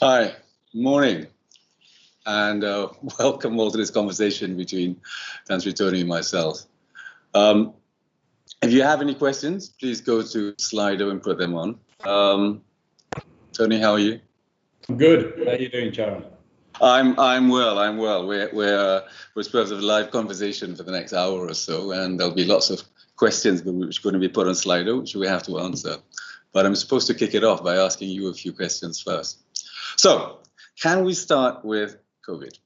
Hi, morning, and welcome all to this conversation between Tony and myself. If you have any questions, please go to Slido and put them on. Tony, how are you? I'm good. How are you doing, Charon? I'm well. We're supposed to have a live conversation for the next hour or so, and there'll be lots of questions which are going to be put on Slido, which we have to answer. But I'm supposed to kick it off by asking you a few questions first. So, can we start with COVID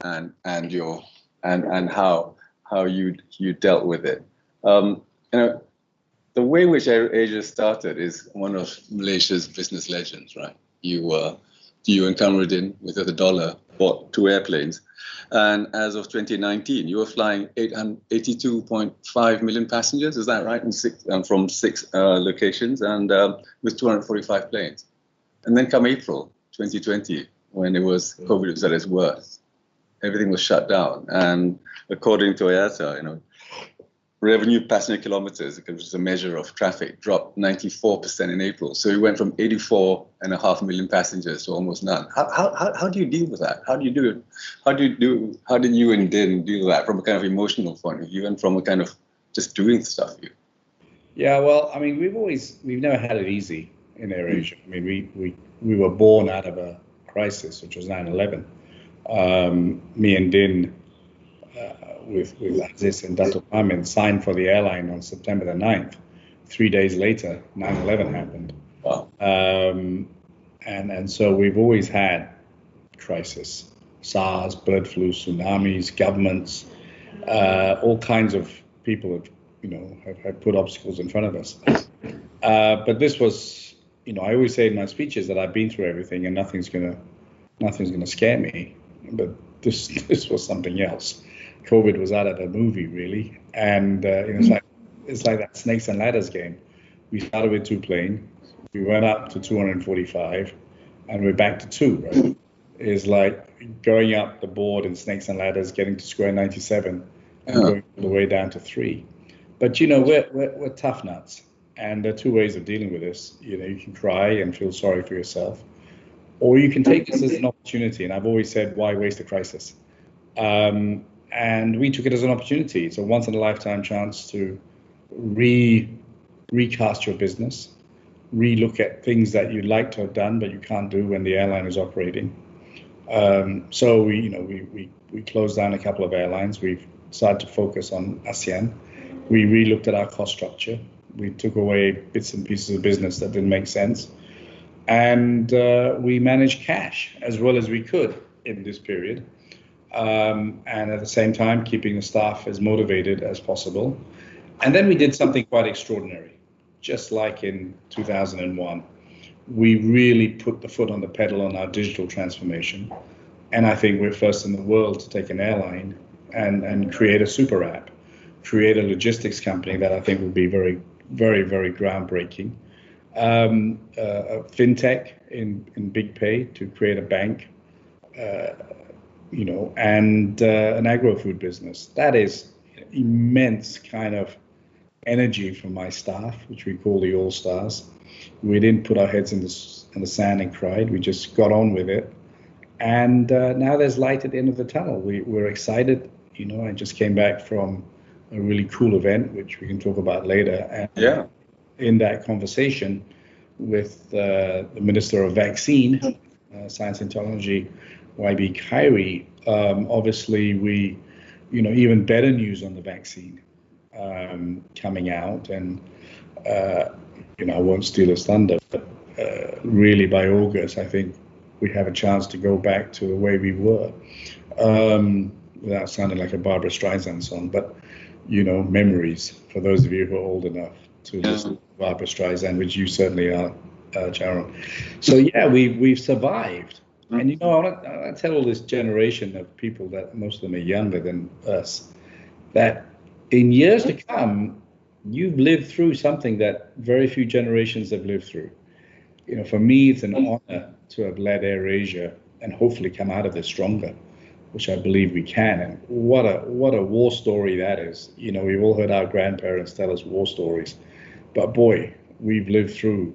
and how you dealt with it? The way in which AirAsia started is one of Malaysia's business legends, right? You and Kamruddin, with the dollar, bought 2 airplanes, and as of 2019, you were flying 82.5 million passengers. Is that right? From six locations, and with 245 planes. And then come April 2020, when COVID was at its worst, everything was shut down. And according to AirAsia, revenue passenger kilometers, which is a measure of traffic, dropped 94% in April. So we went from 84.5 million passengers to almost none. How do you deal with that? How did you and Din deal with that from a kind of emotional point of view and from a kind of just doing stuff view? Yeah, well, I mean, we've never had it easy in AirAsia. I mean, we were born out of a crisis, which was 9/11. Me and Din, with Aziz and Dato Charon, signed for the airline on September the 9th. 3 days later, 9/11 happened. Wow. And so we've always had crisis, SARS, bird flu, tsunamis, governments, all kinds of people have put obstacles in front of us. But this was, I always say in my speeches that I've been through everything and nothing's gonna scare me. But this was something else. COVID was out of a movie, really, and it's like that snakes and ladders game. We started with 2 planes, we went up to 245, and we're back to 2. Right? It's like going up the board in snakes and ladders, getting to square 97, and going all the way down to 3. But we're tough nuts, and there are 2 ways of dealing with this. You can cry and feel sorry for yourself, or you can take this as an opportunity. And I've always said, why waste a crisis? And we took it as an opportunity. It's a once-in-a-lifetime chance to recast your business, re-look at things that you'd like to have done, but you can't do when the airline is operating. So we closed down a couple of airlines. We've started to focus on ASEAN. We re-looked at our cost structure. We took away bits and pieces of business that didn't make sense. And we managed cash as well as we could in this period. And at the same time, keeping the staff as motivated as possible. And then we did something quite extraordinary. Just like in 2001, we really put the foot on the pedal on our digital transformation. And I think we're first in the world to take an airline and create a super app, create a logistics company that I think will be very, very, very groundbreaking. A fintech in Big Pay to create a bank. And an agro-food business. That is immense kind of energy from my staff, which we call the All-Stars. We didn't put our heads in the sand and cried. We just got on with it. And now there's light at the end of the tunnel. We're excited. I just came back from a really cool event, which we can talk about later. And in that conversation with the Minister of Vaccine, Science and Technology, YB Khairi, obviously we, even better news on the vaccine coming out, and I won't steal his thunder, but really by August, I think we have a chance to go back to the way we were, without sounding like a Barbara Streisand song, but memories for those of you who are old enough to listen to Barbara Streisand, which you certainly are, Charon. So yeah, we've survived. And I want to tell all this generation of people that most of them are younger than us, that in years to come, you've lived through something that very few generations have lived through. For me, it's an honor to have led AirAsia and hopefully come out of this stronger, which I believe we can. And what a war story that is. We've all heard our grandparents tell us war stories, but boy, we've lived through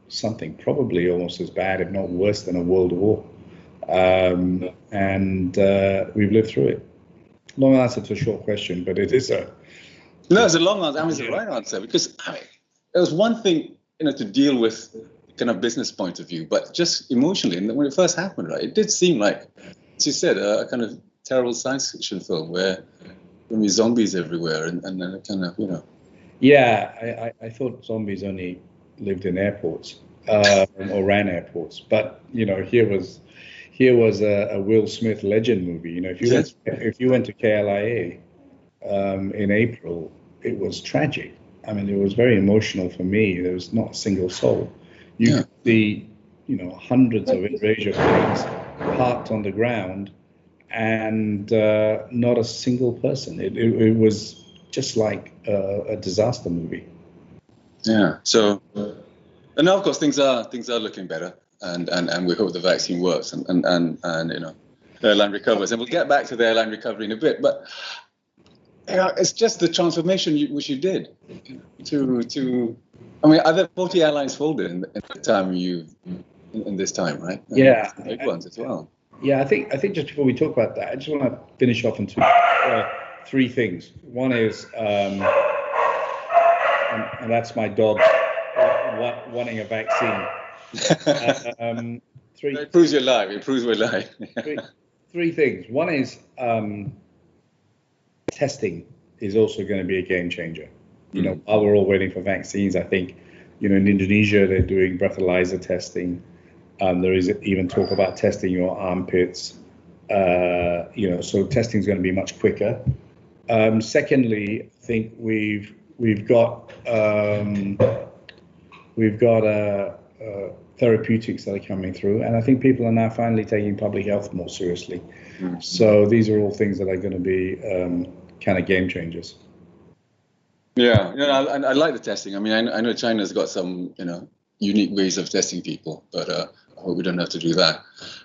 something probably almost as bad, if not worse, than a world war. And we've lived through it. Long answer to a short question, but it is a... No, it's a long answer. I mean, it's the right answer, because I mean, it was one thing, to deal with kind of business point of view, but just emotionally, and when it first happened, right, it did seem like, as you said, a kind of terrible science fiction film where there would be zombies everywhere, and then kind of, Yeah, I thought zombies only lived in airports or ran airports, but here was a Will Smith legend movie. If you went to KLIA in April, it was tragic. I mean, it was very emotional for me. There was not a single soul. You could see, hundreds of AirAsia planes parked on the ground, and not a single person. It was just like a disaster movie. Yeah. So, and now of course things are looking better, and we hope the vaccine works, and the airline recovers, and we'll get back to the airline recovery in a bit. But it's just the transformation which you did to. I mean, other 40 airlines folded in the time in this time, right? And yeah, big ones as well. Yeah, I think just before we talk about that, I just want to finish off on three things. One is, and that's my dog wanting a vaccine. It proves you're live. It proves we're live. Three things. One is testing is also going to be a game changer. While we're all waiting for vaccines, I think, in Indonesia, they're doing breathalyzer testing. There is even talk about testing your armpits. So testing is going to be much quicker. Secondly, I think we've got therapeutics that are coming through, and I think people are now finally taking public health more seriously. So these are all things that are going to be kind of game changers. Yeah, I like the testing. I mean, I know China's got some, unique ways of testing people, but I hope we don't have to do that.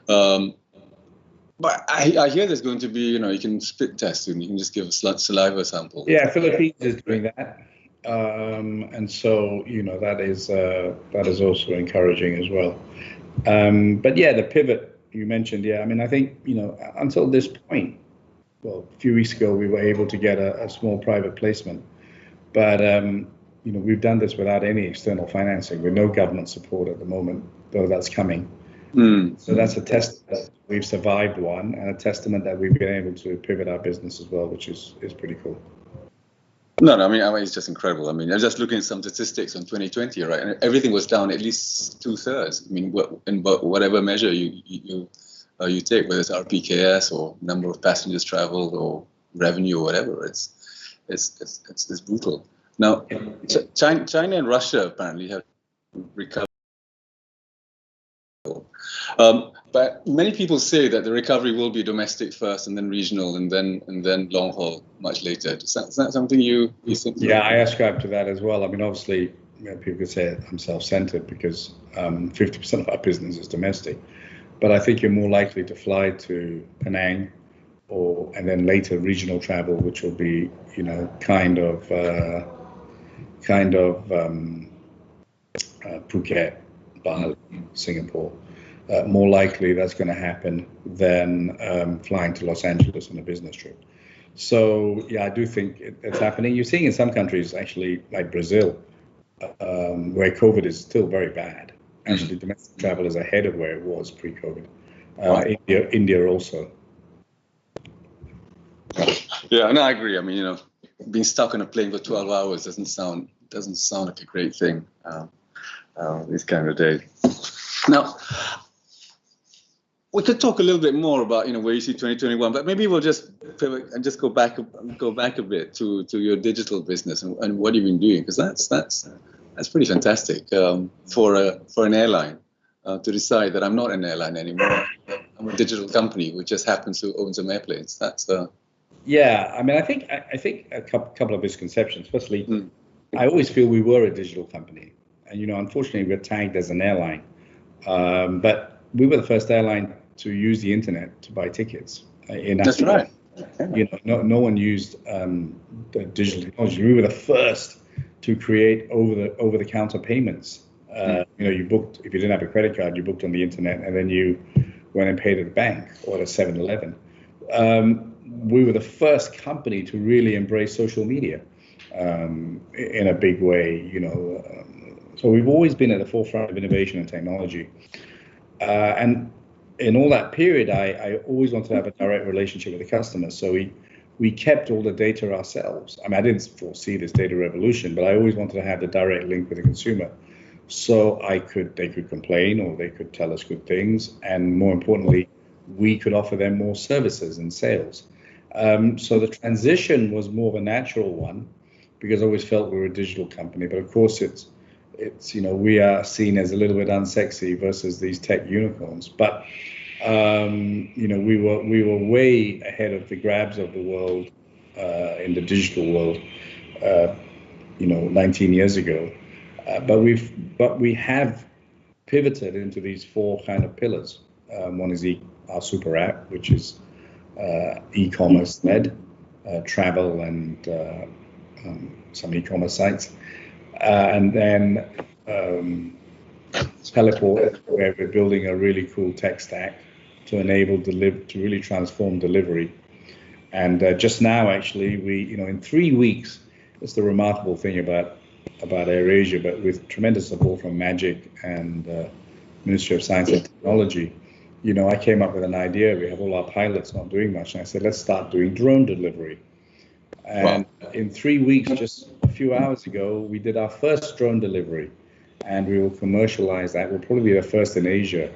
But I hear there's going to be, you can spit test and you can just give a saliva sample. Yeah, Philippines is doing that, and so that is also encouraging as well. But yeah, the pivot you mentioned. Yeah, I mean, I think until this point, well, a few weeks ago we were able to get a small private placement. But, we've done this without any external financing, with no government support at the moment, though that's coming. So that's a test that we've survived one, and a testament that we've been able to pivot our business as well, which is pretty cool. No, I mean, it's just incredible. I mean, I'm just looking at some statistics on 2020, right? And everything was down at least 2/3. I mean, in whatever measure you take, whether it's RPKS or number of passengers traveled or revenue or whatever, it's brutal. Now, China and Russia apparently have recovered. But many people say that the recovery will be domestic first, and then regional, and then long haul much later. Is that something you think? Yeah, I ascribe to that as well. I mean, obviously, people could say I'm self-centered because 50% of our business is domestic, but I think you're more likely to fly to Penang, and then later regional travel, which will be Phuket, Bali, Singapore. More likely that's going to happen than flying to Los Angeles on a business trip. So yeah, I do think it's happening. You're seeing in some countries, actually, like Brazil, where COVID is still very bad. Actually, domestic travel is ahead of where it was pre-COVID. India also. Yeah, no, I agree. I mean, being stuck on a plane for 12 hours doesn't sound like a great thing these kind of days. Now, we could talk a little bit more about where you see 2021, but maybe we'll just pivot and just go back a bit to your digital business and what you've been doing, because that's pretty fantastic for an airline to decide that I'm not an airline anymore. I'm a digital company which just happens to own some airplanes. That's Yeah, I mean, I think a couple of misconceptions. Firstly, I always feel we were a digital company, and unfortunately, we're tagged as an airline. But we were the first airline to use the internet to buy tickets. That's right. No one used the digital technology. We were the first to create over-the-counter payments You booked, if you didn't have a credit card, you booked on the internet, and then you went and paid at the bank or at a 7-Eleven. We were the first company to really embrace social media in a big way, so we've always been at the forefront of innovation and technology. And in all that period, I always wanted to have a direct relationship with the customer. So we kept all the data ourselves. I mean, I didn't foresee this data revolution, but I always wanted to have the direct link with the consumer. So they could complain, or they could tell us good things. And more importantly, we could offer them more services and sales. So the transition was more of a natural one, because I always felt we were a digital company. But of course, it's we are seen as a little bit unsexy versus these tech unicorns. But we were way ahead of the grabs of the world in the digital world, 19 years ago. But we have pivoted into these 4 kind of pillars. One is our super app, which is e-commerce led, travel and some e-commerce sites. And then Teleport, where we're building a really cool tech stack to enable to really transform delivery. And just now, actually, we in 3 weeks, it's the remarkable thing about AirAsia, but with tremendous support from Magic and Ministry of Science and Technology, I came up with an idea. We have all our pilots not doing much, and I said, let's start doing drone delivery. And in 3 weeks, just a few hours ago, we did our first drone delivery, and we will commercialize that. We'll probably be the first in Asia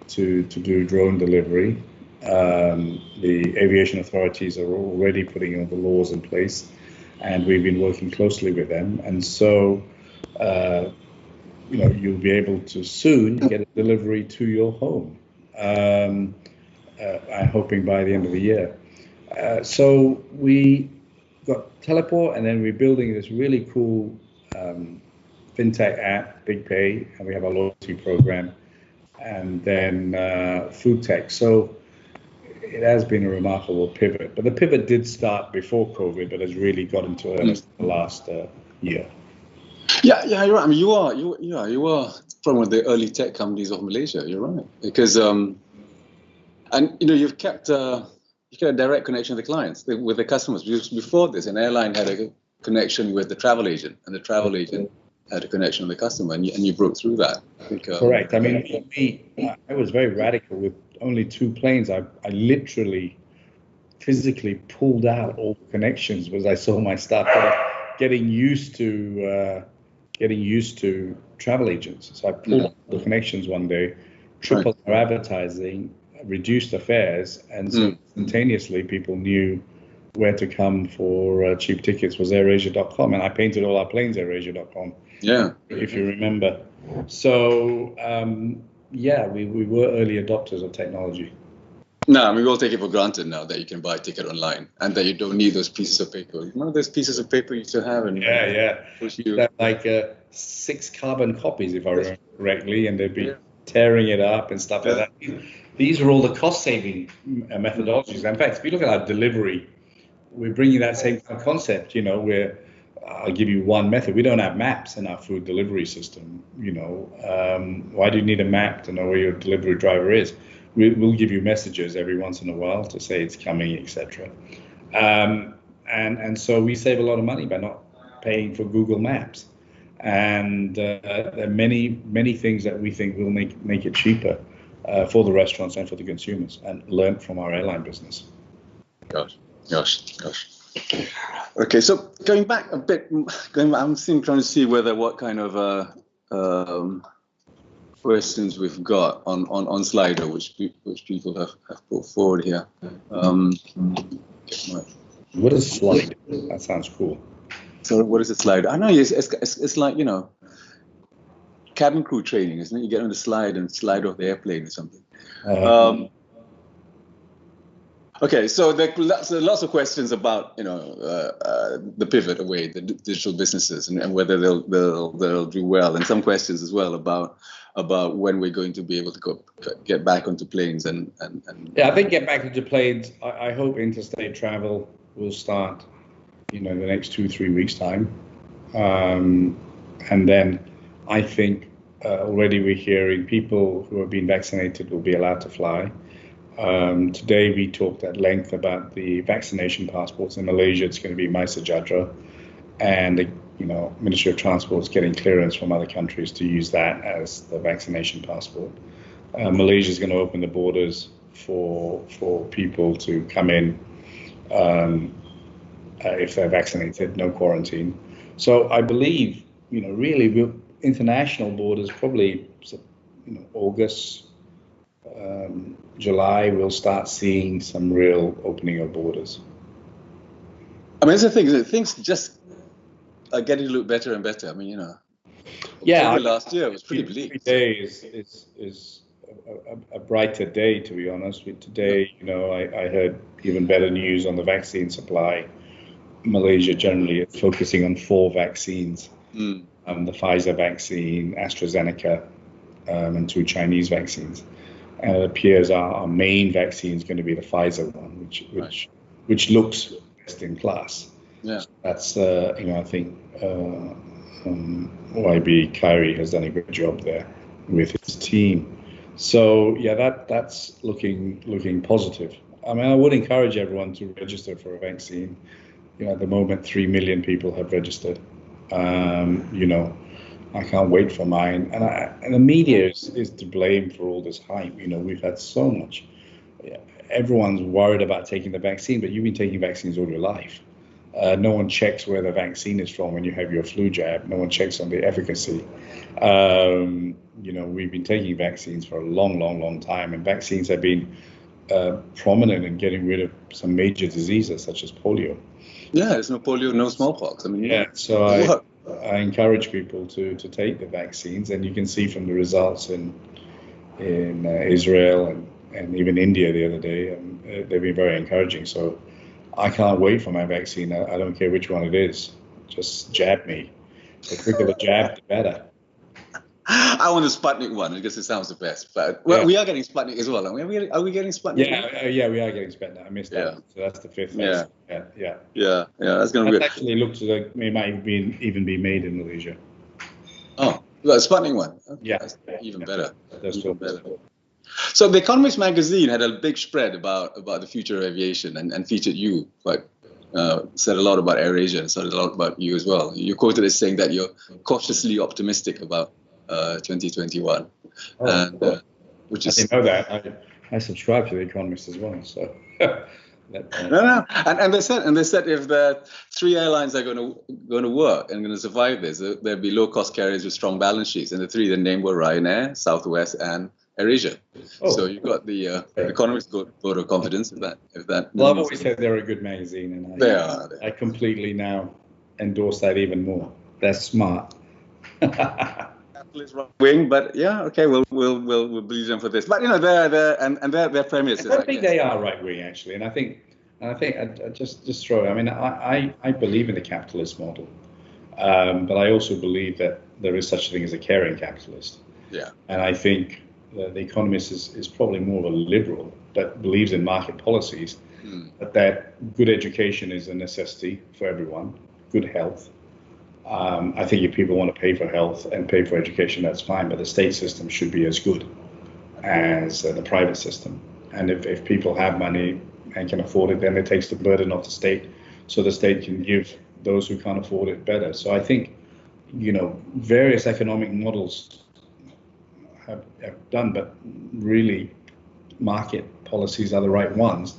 to do drone delivery. The aviation authorities are already putting all the laws in place, and we've been working closely with them. And so, you'll be able to soon get a delivery to your home. I'm hoping by the end of the year. So we got Teleport, and then we're building this really cool fintech app, Big Pay, and we have our loyalty program, and then food tech. So it has been a remarkable pivot. But the pivot did start before COVID, but has really got into earnest in the last year. Yeah, you're right. I mean, you are from one of the early tech companies of Malaysia. You're right, because you've kept a direct connection with the clients, with the customers. Before this, an airline had a connection with the travel agent, and the travel agent had a connection with the customer, and you broke through that. I think, correct. I mean, I was very radical with only 2 planes. I literally, physically pulled out all the connections because I saw my staff getting used to travel agents. So I pulled out the connections one day, tripled our advertising, reduced the fares, and so instantaneously people knew where to come for cheap tickets was AirAsia.com, and I painted all our planes AirAsia.com. Yeah, if you remember. So we were early adopters of technology. No, I mean, we all take it for granted now that you can buy a ticket online and that you don't need those pieces of paper. One of those pieces of paper you used to have, and you have like 6 carbon copies, if I remember correctly, and they'd be tearing it up and stuff like that. These are all the cost-saving methodologies. In fact, if you look at our delivery, we're bringing that same concept. Where I'll give you one method. We don't have maps in our food delivery system. Why do you need a map to know where your delivery driver is? We'll give you messages every once in a while to say it's coming, etc. And so we save a lot of money by not paying for Google Maps. And there are many things that we think will make it cheaper for the restaurants and for the consumers, and learn from our airline business. Gosh. Okay, so going back a bit, I'm trying to see what kind of questions we've got on Slido, which people have put forward here. What is Slido? That sounds cool. So what is a Slido? I know it's like cabin crew training, isn't it? You get on the slide and slide off the airplane or something. Okay, so there are lots of questions about the pivot away, the digital businesses, and whether they'll do well, and some questions as well about when we're going to be able to get back onto planes and I think get back into planes. I hope interstate travel will start in the next 2-3 weeks time, and then I think already we're hearing people who have been vaccinated will be allowed to fly. Today we talked at length about the vaccination passports. In Malaysia, it's going to be Malaysia, and the Ministry of Transport is getting clearance from other countries to use that as the vaccination passport. Malaysia is going to open the borders for people to come in if they're vaccinated, no quarantine. So I believe, really, international borders probably, August, July, we'll start seeing some real opening of borders. I mean, it's the thing. Things just are getting to look better and better. I mean, October last year was pretty bleak. Every day is a brighter day, to be honest. Today, I heard even better news on the vaccine supply. Malaysia generally is focusing on 4 vaccines. The Pfizer vaccine, AstraZeneca, and 2 Chinese vaccines. And it appears our main vaccine is going to be the Pfizer one, which looks best in class. Yeah, so that's I think YB Kyrie has done a good job there with his team. So that's looking positive. I mean, I would encourage everyone to register for a vaccine. At the moment, 3 million people have registered. I can't wait for mine. And the media is to blame for all this hype. We've had so much. Everyone's worried about taking the vaccine, but you've been taking vaccines all your life. No one checks where the vaccine is from when you have your flu jab. No one checks on the efficacy. We've been taking vaccines for a long, long, long time, and vaccines have been prominent in getting rid of some major diseases such as polio. Yeah, there's no polio, no smallpox. I mean, so I encourage people to take the vaccines, and you can see from the results in Israel and even India the other day, they've been very encouraging. So I can't wait for my vaccine. I don't care which one it is. Just jab me. The quicker the jab, the better. I want the Sputnik one because it sounds the best. But we are getting Sputnik as well. Are we getting Sputnik? Yeah, we are getting Sputnik. I missed that. So that's the 5th. Yeah. That's going to be. Actually looks like it might even be made in Malaysia. Oh, the Sputnik one. Yeah, that's even better. That's even better. So The Economist magazine had a big spread about the future of aviation and featured you, but said a lot about AirAsia and said a lot about you as well. You quoted as saying that you're cautiously optimistic about 2021, which is. I didn't know that. I subscribe to The Economist as well, so. No, and they said if the 3 airlines are going to work and going to survive this, there'll be low-cost carriers with strong balance sheets, and the 3 they named were Ryanair, Southwest, and AirAsia. So you got the Economist vote of confidence if that. Well, I've always said they're a good magazine, and they are. I completely now endorse that even more. They're smart. Capitalist right wing, but okay, we'll believe them for this. But their premise is. I think they are right wing actually, and I think I just throw. I mean, I believe in the capitalist model, but I also believe that there is such a thing as a caring capitalist. Yeah. And I think the Economist is probably more of a liberal that believes in market policies, but that good education is a necessity for everyone, good health. I think if people want to pay for health and pay for education, that's fine, but the state system should be as good as the private system. And if people have money and can afford it, then it takes the burden off the state, so the state can give those who can't afford it better. So I think, various economic models have done, but really market policies are the right ones.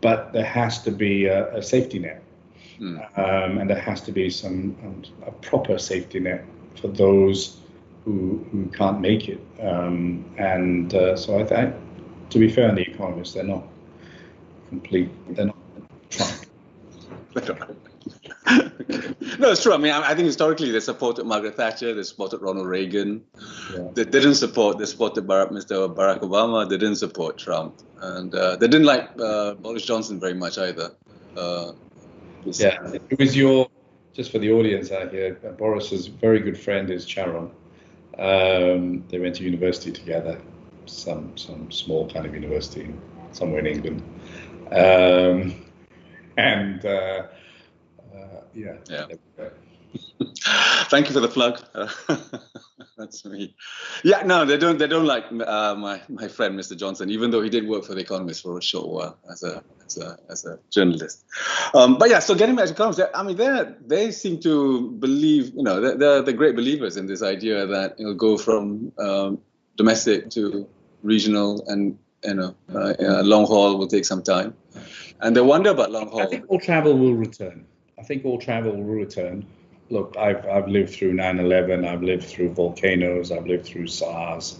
But there has to be a safety net. And there has to be a proper safety net for those who can't make it. So I think, to be fair on The Economist, they're not complete. They're not Trump. No, it's true. I mean, I think historically they supported Margaret Thatcher, they supported Ronald Reagan. Yeah. They supported Mr. Barack Obama. They didn't support Trump, and they didn't like Boris Johnson very much either. It was just for the audience out here, Boris's very good friend is Charon. They went to university together, some small kind of university somewhere in England. Thank you for the plug. That's me. Yeah, no, they don't. They don't like my friend Mr. Johnson, even though he did work for the Economist for a short while as a journalist. But yeah, so getting back to economists, I mean, they seem to believe, they're great believers in this idea that it'll go from domestic to regional, and long haul will take some time, and they wonder about long haul. I think all travel will return. Look, I've lived through 9/11. I've lived through volcanoes. I've lived through SARS.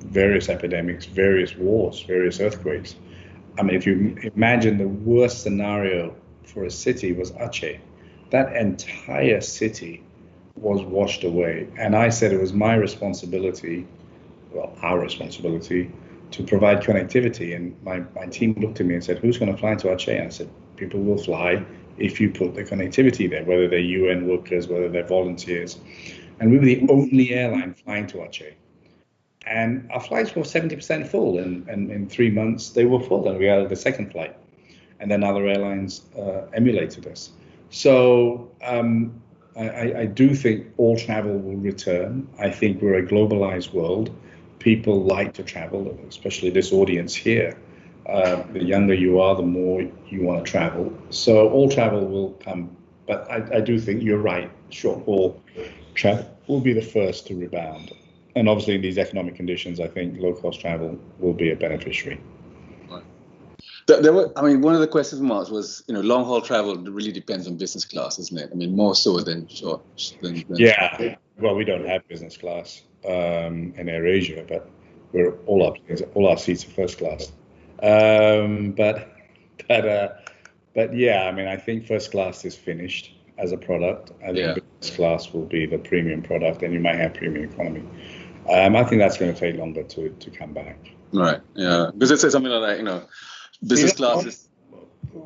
Various epidemics, various wars, various earthquakes. I mean, if you imagine the worst scenario for a city was Aceh, that entire city was washed away. And I said it was my responsibility, our responsibility, to provide connectivity. And my team looked at me and said, who's going to fly to Aceh? And I said, people will fly if you put the connectivity there, whether they're UN workers, whether they're volunteers. And we were the only airline flying to Aceh. And our flights were 70% full. And in 3 months, they were full. And we added the second flight. And then other airlines emulated us. So I do think all travel will return. I think we're a globalized world. People like to travel, especially this audience here. The younger you are, the more you want to travel. So all travel will come. But I do think you're right. Short haul travel will be the first to rebound. And obviously in these economic conditions, I think low-cost travel will be a beneficiary. One of the question marks was, long-haul travel really depends on business class, isn't it? I mean, more so than short. Yeah. Well, we don't have business class in AirAsia, but all our seats are first class. But yeah, I mean, I think first class is finished as a product. I think business class will be the premium product, and you might have premium economy. I think that's going to take longer to come back. Right. Yeah. Because it says something like that, business class is.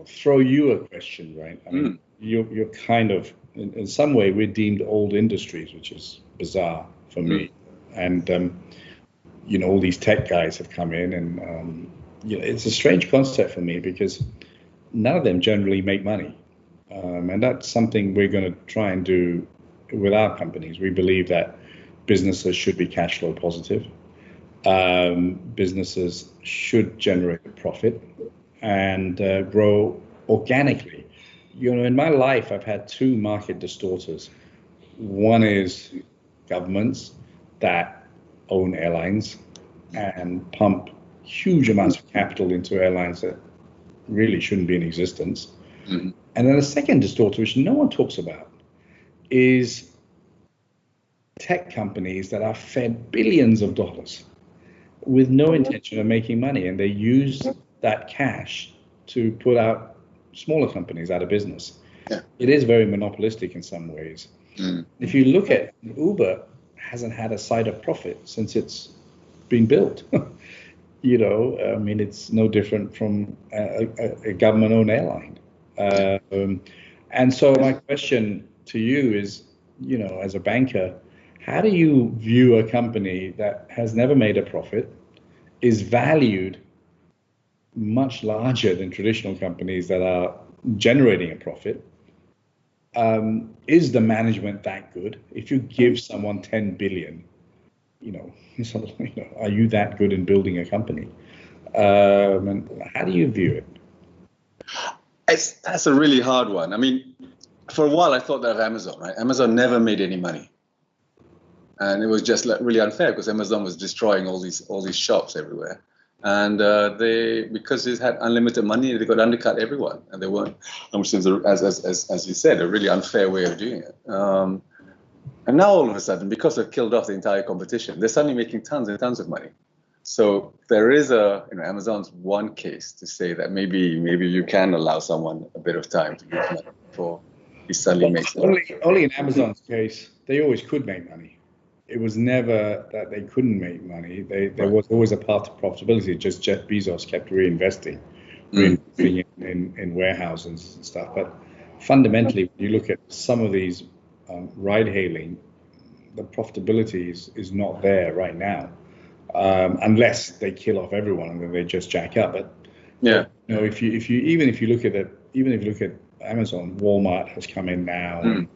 Throw you a question, right? I mean, you're kind of, in some way, we're deemed old industries, which is bizarre for me. And all these tech guys have come in, and it's a strange concept for me because none of them generally make money. And that's something we're going to try and do with our companies. We believe that businesses should be cash flow positive. Businesses should generate a profit and grow organically. In my life, I've had two market distorters. One is governments that own airlines and pump huge amounts of capital into airlines that really shouldn't be in existence. Mm-hmm. And then the second distorter, which no one talks about, is tech companies that are fed billions of dollars with no intention of making money, and they use that cash to put out smaller companies out of business. Yeah. It is very monopolistic in some ways. Mm. If you look at Uber, hasn't had a side of profit since it's been built. It's no different from a government-owned airline. And so my question to you is, as a banker, how do you view a company that has never made a profit, is valued much larger than traditional companies that are generating a profit? Is the management that good? If you give someone 10 billion, are you that good in building a company? And how do you view it? That's a really hard one. I mean, for a while I thought that of Amazon, right? Amazon never made any money. And it was just really unfair because Amazon was destroying all these shops everywhere. And because it had unlimited money, they could undercut everyone. And they weren't, which is, as you said, a really unfair way of doing it. And now all of a sudden, because they've killed off the entire competition, they're suddenly making tons and tons of money. So there is Amazon's one case to say that maybe you can allow someone a bit of time to make money before he suddenly makes money. Only in Amazon's case, they always could make money. It was never that they couldn't make money. There was always a path to profitability. Just Jeff Bezos kept reinvesting in warehouses and stuff. But fundamentally, when you look at some of these ride-hailing, the profitability is not there right now, unless they kill off everyone and then they just jack up. But if you look at Amazon, Walmart has come in now, and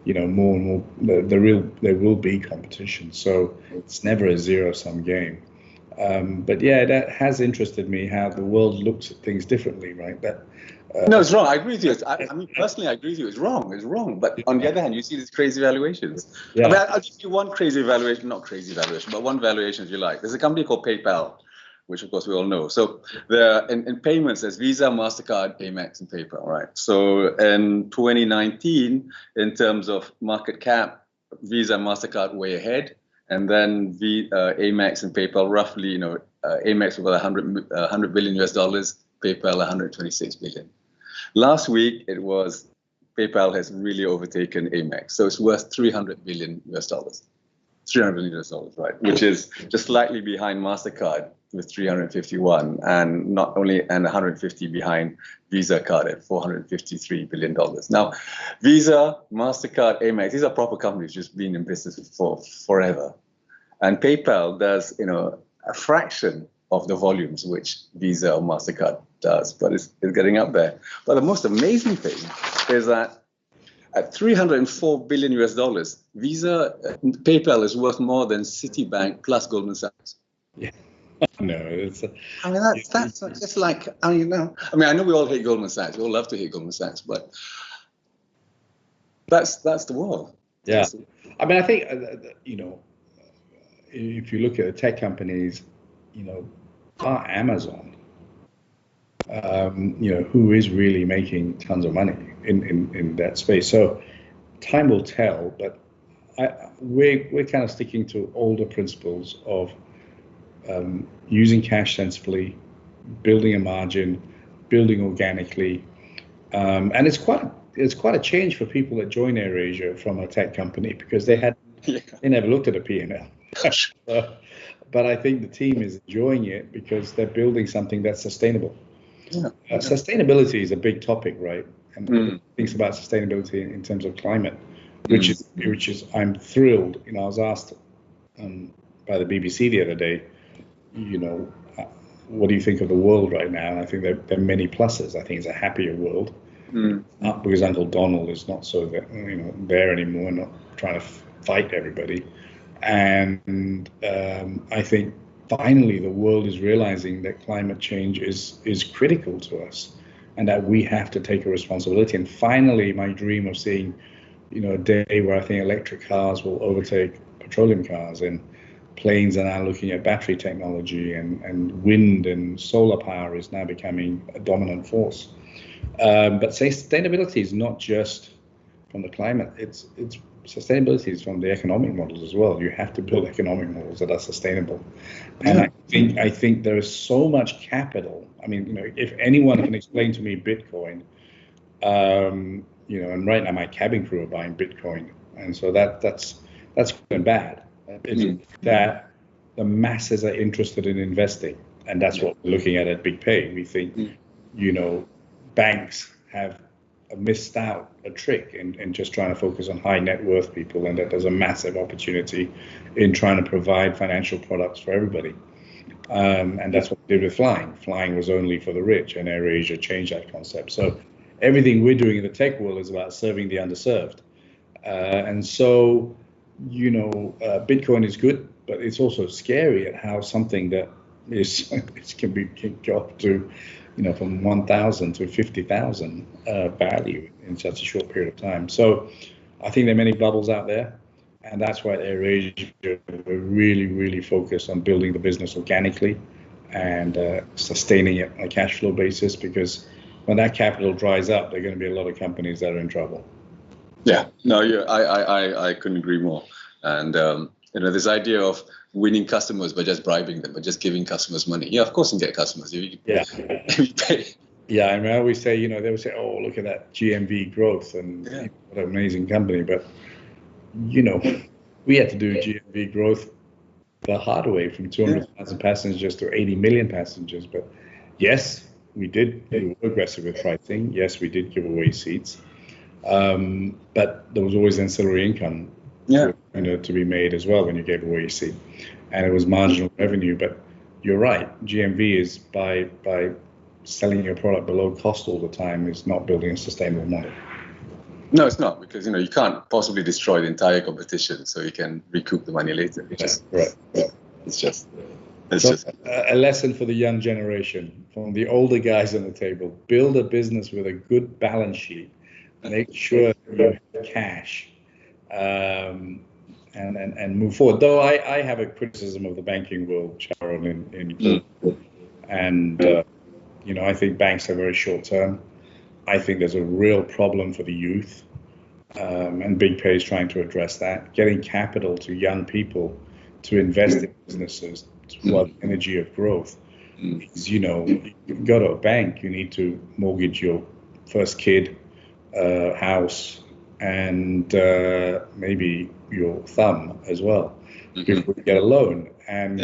more and more there will be competition. So it's never a zero-sum game. But yeah, that has interested me how the world looks at things differently, right? No, it's wrong. I agree with you. I mean, personally, I agree with you. It's wrong. It's wrong. But on the other hand, you see these crazy valuations. Yeah. I mean, I'll give you one crazy valuation, not crazy valuation, but one valuation if you like. There's a company called PayPal, which of course we all know. So there, in payments, there's Visa, MasterCard, Amex, and PayPal, right? So in 2019, in terms of market cap, Visa, MasterCard way ahead, and then Amex and PayPal roughly, Amex about 100 billion US dollars, PayPal 126 billion. Last week, it was PayPal has really overtaken Amex, so it's worth 300 billion US dollars. 300 billion US dollars, right? Which is just slightly behind MasterCard with 351, and 150 behind Visa card at 453 billion dollars. Now, Visa, MasterCard, Amex, these are proper companies just been in business for forever, and PayPal does a fraction of the volumes which Visa or MasterCard does, but it's getting up there. But the most amazing thing is that at 304 billion US dollars, PayPal is worth more than Citibank plus Goldman Sachs. Yeah. No, it's. I mean, that's just like, I know we all hate Goldman Sachs. We all love to hate Goldman Sachs, but that's the world. Yeah. I mean, I think, if you look at the tech companies, Amazon, who is really making tons of money in that space. So time will tell, but we're kind of sticking to older principles of using cash sensibly, building a margin, building organically, and it's quite a change for people that join AirAsia from a tech company because they never looked at a P&L. But I think the team is enjoying it because they're building something that's sustainable. Yeah. Sustainability is a big topic, right? And thinks about sustainability in terms of climate, which is I'm thrilled. I was asked by the BBC the other day, what do you think of the world right now? And I think there are many pluses. I think it's a happier world, not because Uncle Donald is not so there anymore, not trying to fight everybody. And I think finally the world is realizing that climate change is critical to us and that we have to take a responsibility. And finally, my dream of seeing, a day where I think electric cars will overtake petroleum cars, and planes are now looking at battery technology, and wind and solar power is now becoming a dominant force. But sustainability is not just from the climate, it's sustainability is from the economic models as well. You have to build economic models that are sustainable. And I think there is so much capital. I mean, if anyone can explain to me Bitcoin, and right now my cabin crew are buying Bitcoin, and so that's going bad. It's that the masses are interested in investing, and that's what we're looking at Big Pay. We think, banks have missed out a trick in just trying to focus on high net worth people, and that there's a massive opportunity in trying to provide financial products for everybody. And that's what we did with flying. Flying was only for the rich, and AirAsia changed that concept. So everything we're doing in the tech world is about serving the underserved. And so, Bitcoin is good, but it's also scary at how something that can go up to, from 1,000 to 50,000 value in such a short period of time. So I think there are many bubbles out there, and that's why at AirAsia we're really, really focused on building the business organically and sustaining it on a cash flow basis, because when that capital dries up, there are going to be a lot of companies that are in trouble. Yeah, no, I couldn't agree more. And this idea of winning customers by just bribing them, by just giving customers money. Yeah, of course you get customers. If you pay. Yeah, I mean, I always say, they would say, oh, look at that GMV growth and what an amazing company. But, we had to do GMV growth the hard way from 200,000 passengers to 80 million passengers. But yes, we were aggressive with pricing. Yes, we did give away seats. But there was always ancillary income to be made as well when you gave away your seat. And it was marginal revenue. But you're right, GMV is by selling your product below cost all the time is not building a sustainable model. No, it's not, because you can't possibly destroy the entire competition so you can recoup the money later. It's just a lesson for the young generation, from the older guys on the table: build a business with a good balance sheet, make sure that you have cash, and move forward. Though I have a criticism of the banking world, Charon, and I think banks are very short term. I think there's a real problem for the youth, and Big Pay is trying to address that, getting capital to young people to invest in businesses, to flood energy of growth. Because, you go to a bank, you need to mortgage your first kid, house, and maybe your thumb as well, before you get a loan. And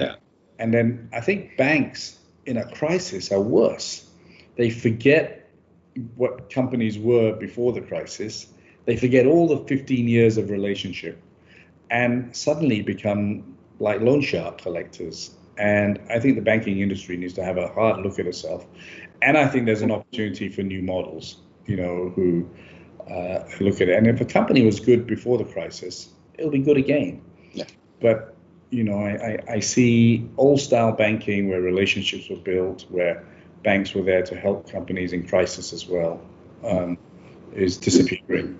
then I think banks in a crisis are worse. They forget what companies were before the crisis. They forget all the 15 years of relationship and suddenly become like loan shark collectors. And I think the banking industry needs to have a hard look at itself. And I think there's an opportunity for new models, who look at it. And if a company was good before the crisis, it'll be good again. Yeah. But, I see old style banking where relationships were built, where banks were there to help companies in crisis as well, is disappearing.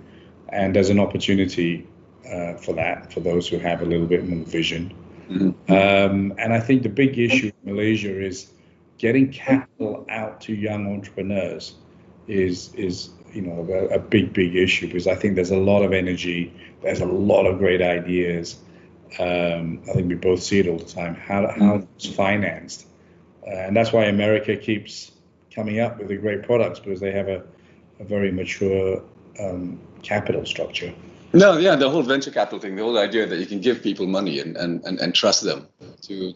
And there's an opportunity for that, for those who have a little bit more vision. And I think the big issue in Malaysia is getting capital out to young entrepreneurs is a big issue, because I think there's a lot of energy, there's a lot of great ideas. I think we both see it all the time, how it's financed. And that's why America keeps coming up with the great products, because they have a very mature capital structure. No, yeah, the whole venture capital thing, the whole idea that you can give people money and trust them to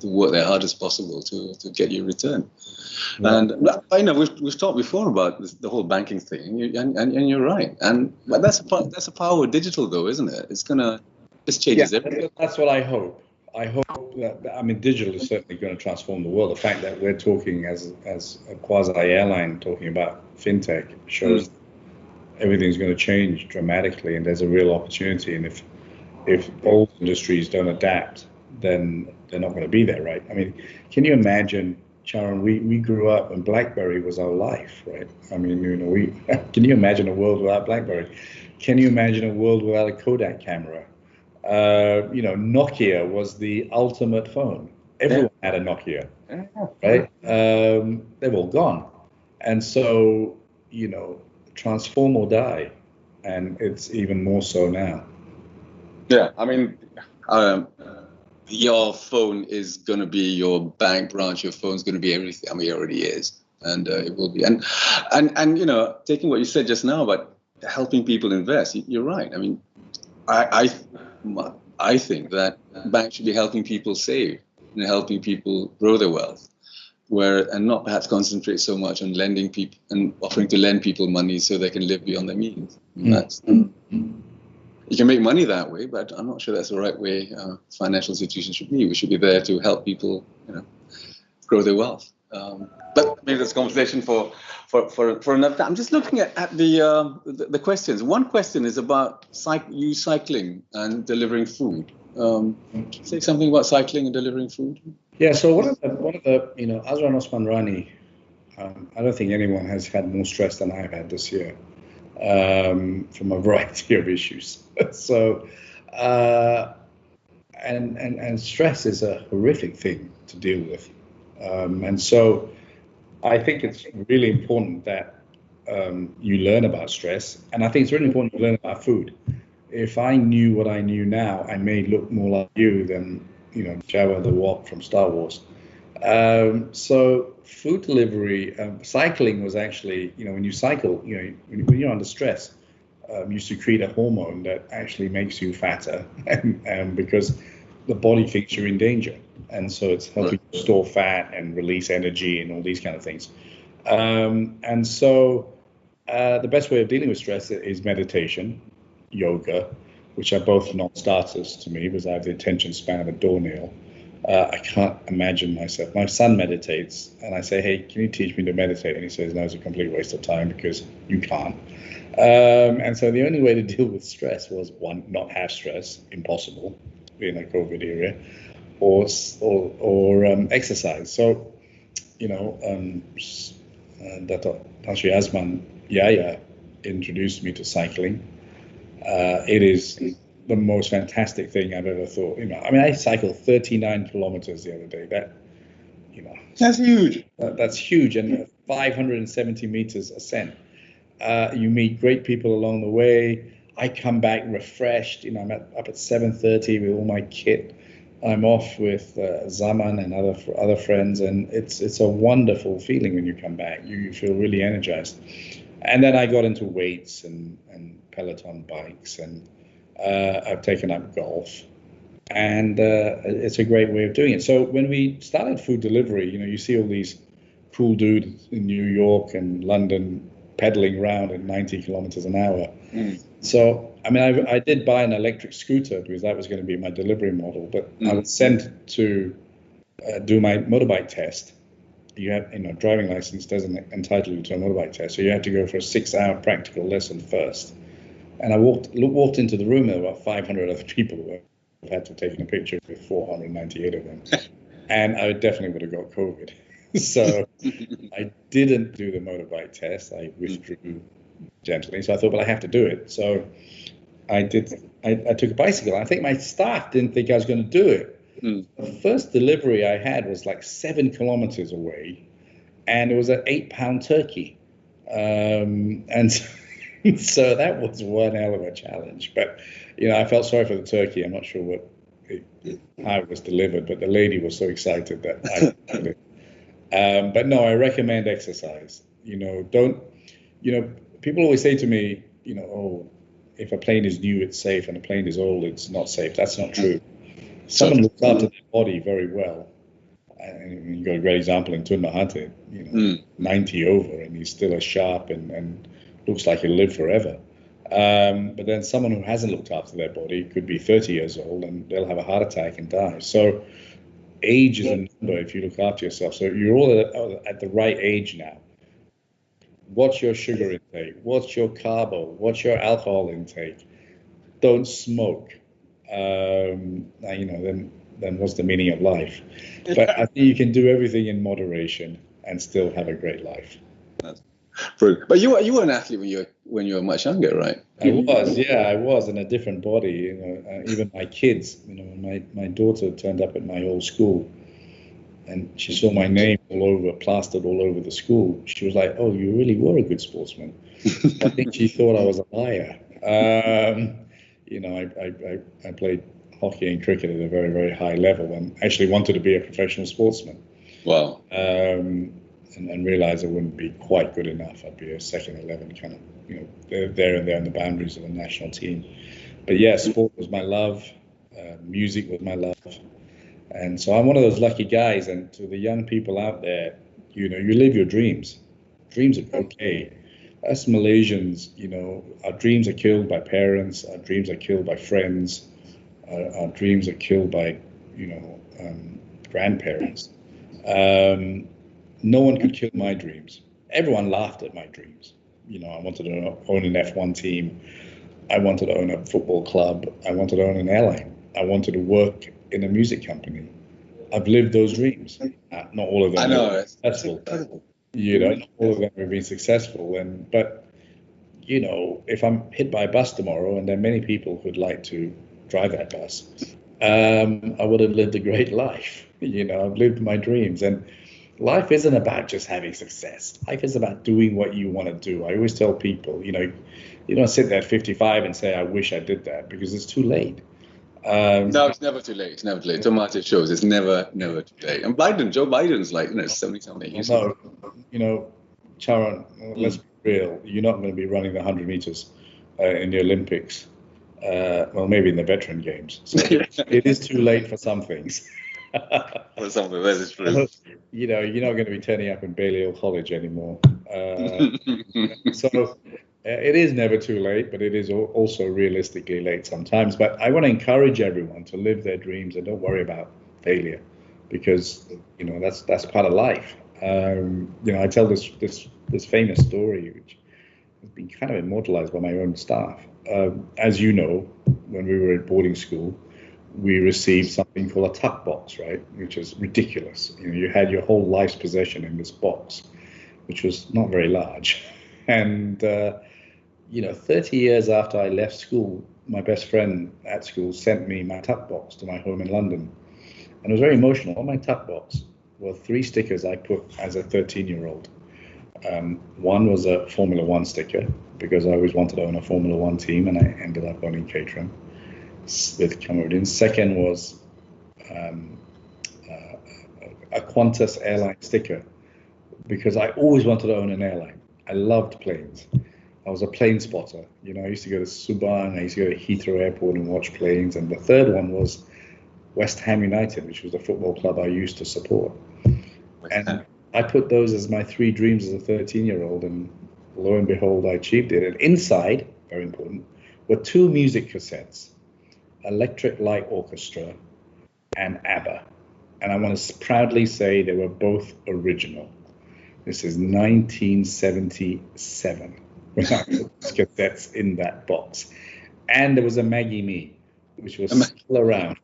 work their hardest possible to get you a return. Yeah. And I know we've talked before about the whole banking thing, and you're right. But that's a power of digital, though, isn't it? This changes everything. That's what I hope. I hope that, digital is certainly going to transform the world. The fact that we're talking as a quasi-airline talking about fintech shows everything's going to change dramatically, and there's a real opportunity. And if old industries don't adapt, then they're not going to be there, right? Can you imagine, Charon, we grew up and BlackBerry was our life, right? Can you imagine a world without BlackBerry? Can you imagine a world without a Kodak camera? Nokia was the ultimate phone. Everyone had a Nokia, right? They've all gone. And so, transform or die. And it's even more so now. Yeah, your phone is going to be your bank branch. Your phone's going to be everything. It already is. And it will be. And taking what you said just now about helping people invest, you're right. I think that banks should be helping people save and helping people grow their wealth, and not perhaps concentrate so much on lending people and offering to lend people money so they can live beyond their means. You can make money that way, but I'm not sure that's the right way financial institutions should be. We should be there to help people, grow their wealth. But maybe that's a conversation for another time. I'm just looking at the questions. One question is about you cycling and delivering food. Say something about cycling and delivering food. Yeah. So one of the Azran Osman Rani, I don't think anyone has had more stress than I've had this year, from a variety of issues. So, and stress is a horrific thing to deal with. And so I think it's really important that you learn about stress. And I think it's really important to learn about food. If I knew what I knew now, I may look more like you than, Jabba the Hutt from Star Wars. So food delivery, cycling was actually, when you cycle, when you're under stress, you secrete a hormone that actually makes you fatter, and because the body thinks you're in danger. And so it's helping you store fat and release energy and all these kind of things. And so the best way of dealing with stress is meditation, yoga, which are both non-starters to me because I have the attention span of a doornail. I can't imagine myself. My son meditates, and I say, "Hey, can you teach me to meditate?" And he says, "No, it's a complete waste of time because you can't." And so the only way to deal with stress was, one, not have stress, impossible in a COVID era, or exercise. So, Dato Charon Yaya introduced me to cycling. It is the most fantastic thing I've ever thought. I cycled 39 kilometers the other day. That's huge. That's huge, and 570 meters ascent. You meet great people along the way. I come back refreshed. I'm up at 7:30 with all my kit. I'm off with Zaman and other friends, and it's a wonderful feeling when you come back. You feel really energized. And then I got into weights and Peloton bikes, and I've taken up golf, and it's a great way of doing it. So when we started food delivery, you see all these cool dudes in New York and London pedaling around at 90 kilometers an hour. So, I did buy an electric scooter because that was going to be my delivery model, but I was sent to do my motorbike test. You have, driving license doesn't entitle you to a motorbike test, so you have to go for a 6-hour practical lesson first. And I walked into the room, there were about 500 other people who had to take a picture with 498 of them. And I definitely would have got COVID. So I didn't do the motorbike test. I withdrew gently. So I thought, well, I have to do it. So I did. I took a bicycle. I think my staff didn't think I was going to do it. The first delivery I had was like 7 kilometers away, and it was an 8-pound turkey. And so that was one hell of a challenge. But, I felt sorry for the turkey. I'm not sure how it was delivered, but the lady was so excited that I did it. But no, I recommend exercise. People always say to me, oh, if a plane is new, it's safe, and a plane is old, it's not safe. That's not true. Someone looks after their body very well. And you got a great example in Tun Mahathir, 90 over, and he's still as sharp and looks like he'll live forever. But then someone who hasn't looked after their body could be 30 years old and they'll have a heart attack and die. So age is a number if you look after yourself. So you're all at the right age now. What's your sugar intake? What's your carbo? What's your alcohol intake? Don't smoke. Then what's the meaning of life? But I think you can do everything in moderation and still have a great life. That's brilliant. But you were an athlete when you were much younger, right? I was in a different body. Even my kids. My daughter turned up at my old school, and she saw my name plastered all over the school. She was like, "Oh, you really were a good sportsman." I think she thought I was a liar. I played hockey and cricket at a very, very high level and actually wanted to be a professional sportsman. Wow. And realized I wouldn't be quite good enough. I'd be a second 11 kind of, there and there on the boundaries of the national team. But yeah, sport was my love. Music was my love. And so I'm one of those lucky guys. And to the young people out there, you live your dreams. Dreams are okay. Us Malaysians, our dreams are killed by parents. Our dreams are killed by friends. Our dreams are killed by, grandparents. No one could kill my dreams. Everyone laughed at my dreams. I wanted to own an F1 team. I wanted to own a football club. I wanted to own an airline. I wanted to work in a music company. I've lived those dreams. Not all of them. I know. That's incredible. Not all of them have been successful. But if I'm hit by a bus tomorrow, and there are many people who'd like to drive that bus, I would have lived a great life. I've lived my dreams. And life isn't about just having success. Life is about doing what you want to do. I always tell people, you don't sit there at 55 and say, I wish I did that, because it's too late. No, it's never too late. It's never too late. Tomato shows it's never too late. And Joe Biden's like, 70-something. No, Charon, let's be real. You're not going to be running the 100 meters in the Olympics. Well, maybe in the veteran games. So it is too late for some things. For something, that is true. You're not going to be turning up in Balliol College anymore. So it is never too late, but it is also realistically late sometimes. But I want to encourage everyone to live their dreams and don't worry about failure. because that's part of life. I tell this famous story, which has been kind of immortalized by my own staff. As you know, when we were at boarding school, we received something called a tuck box, right? Which is ridiculous. You had your whole life's possession in this box, which was not very large. And 30 years after I left school, my best friend at school sent me my tuck box to my home in London. And it was very emotional. On my tuck box were 3 stickers I put as a 13-year-old. One was a Formula One sticker, because I always wanted to own a Formula One team, and I ended up owning Caterham with Cameroon. Second was a Qantas airline sticker, because I always wanted to own an airline. I loved planes. I was a plane spotter. I used to go to Subang, I used to go to Heathrow Airport and watch planes. And the third one was West Ham United, which was the football club I used to support. And I put those as my 3 dreams as a 13-year-old, and lo and behold, I achieved it. And inside, very important, were 2 music cassettes, Electric Light Orchestra and ABBA. And I want to proudly say they were both original. This is 1977 when I put cassettes in that box. And there was a Maggie Me, which was still around.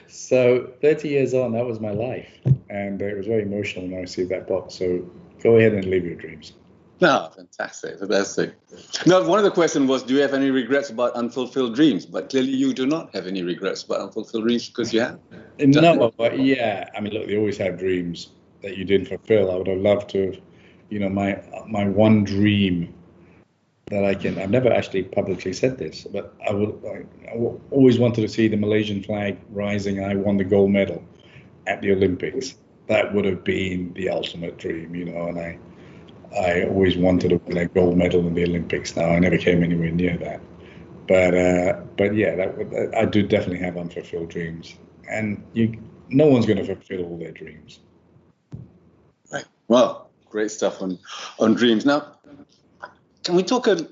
So 30 years on, that was my life. And it was very emotional when I received that box. So go ahead and live your dreams. No, fantastic. Now, one of the questions was, do you have any regrets about unfulfilled dreams? But clearly you do not have any regrets about unfulfilled dreams, because you have. No, but yeah. I mean, look, they always have dreams that you didn't fulfill. I would have loved to, my one dream that I've never actually publicly said this, but I always wanted to see the Malaysian flag rising. I won the gold medal at the Olympics. That would have been the ultimate dream, and I always wanted to win a gold medal in the Olympics. Now, I never came anywhere near that. But yeah, I do definitely have unfulfilled dreams. And no one's going to fulfill all their dreams. Right. Well, great stuff on dreams. Now, can we talk? I'm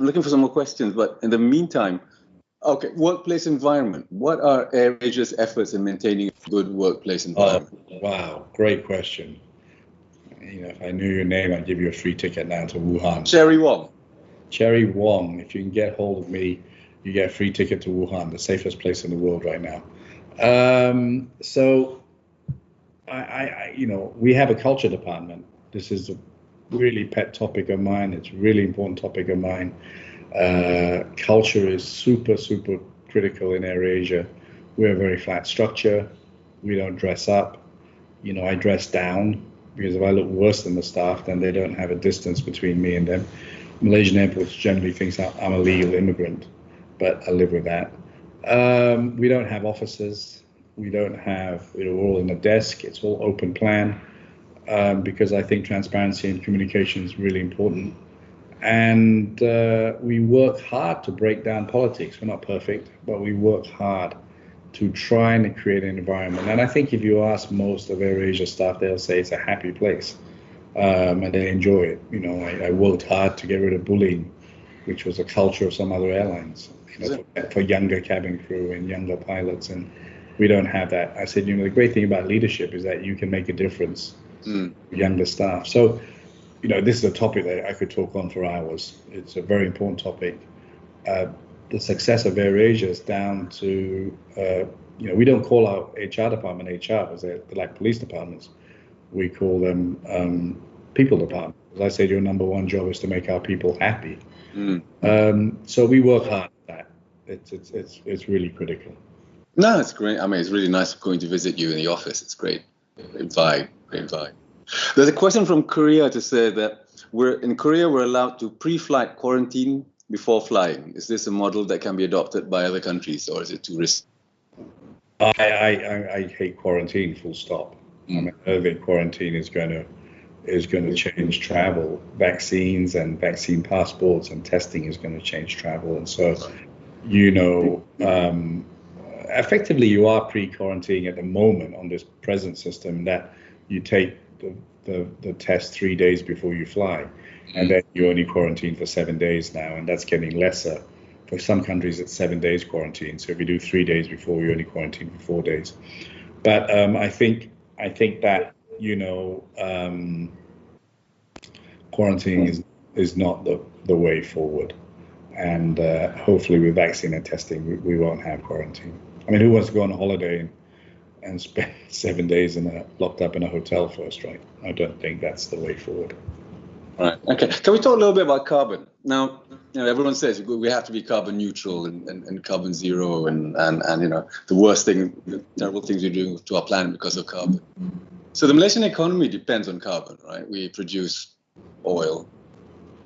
looking for some more questions, but in the meantime, okay, workplace environment. What are AirAsia's efforts in maintaining a good workplace environment? Oh, wow, great question. If I knew your name, I'd give you a free ticket now to Wuhan. Cherry Wong. Cherry Wong. If you can get hold of me, you get a free ticket to Wuhan, the safest place in the world right now. So, we have a culture department. This is a really pet topic of mine. It's a really important topic of mine. Culture is super, super critical in AirAsia. We're a very flat structure. We don't dress up. I dress down, because if I look worse than the staff, then they don't have a distance between me and them. Malaysian airports generally thinks I'm a legal immigrant, but I live with that. We don't have offices. We don't have, we're all in a desk. It's all open plan, because I think transparency and communication is really important. And we work hard to break down politics. We're not perfect, but we work hard to try and create an environment. And I think if you ask most of AirAsia staff, they'll say it's a happy place, and they enjoy it. I worked hard to get rid of bullying, which was a culture of some other airlines, for younger cabin crew and younger pilots, and we don't have that. I said, the great thing about leadership is that you can make a difference to younger staff. So, this is a topic that I could talk on for hours. It's a very important topic. The success of AirAsia is down to, we don't call our HR department HR, because they're like police departments. We call them people department. As I said, your number one job is to make our people happy. So we work hard at that. It's really critical. No, it's great. I mean, it's really nice going to visit you in the office. It's great. Great vibe. There's a question from Korea to say that in Korea we're allowed to pre-flight quarantine before flying. Is this a model that can be adopted by other countries, or is it too risky? I hate quarantine, full stop. I mean, I don't think quarantine is going to change travel. Vaccines and vaccine passports and testing is going to change travel. And so, effectively you are pre-quarantining at the moment on this present system, that you take the test 3 days before you fly. And then you only quarantine for 7 days now, and that's getting lesser. For some countries, it's 7 days quarantine. So if you do 3 days before, you only quarantine for 4 days. But I think that quarantine is not the way forward, and hopefully with vaccine and testing we won't have quarantine. I mean, who wants to go on a holiday and spend 7 days locked up in a hotel first, right? I don't think that's the way forward. Right. Okay. Can we talk a little bit about carbon? Now, everyone says we have to be carbon neutral and carbon zero, and the worst thing, the terrible things we're doing to our planet because of carbon. So the Malaysian economy depends on carbon, right? We produce oil,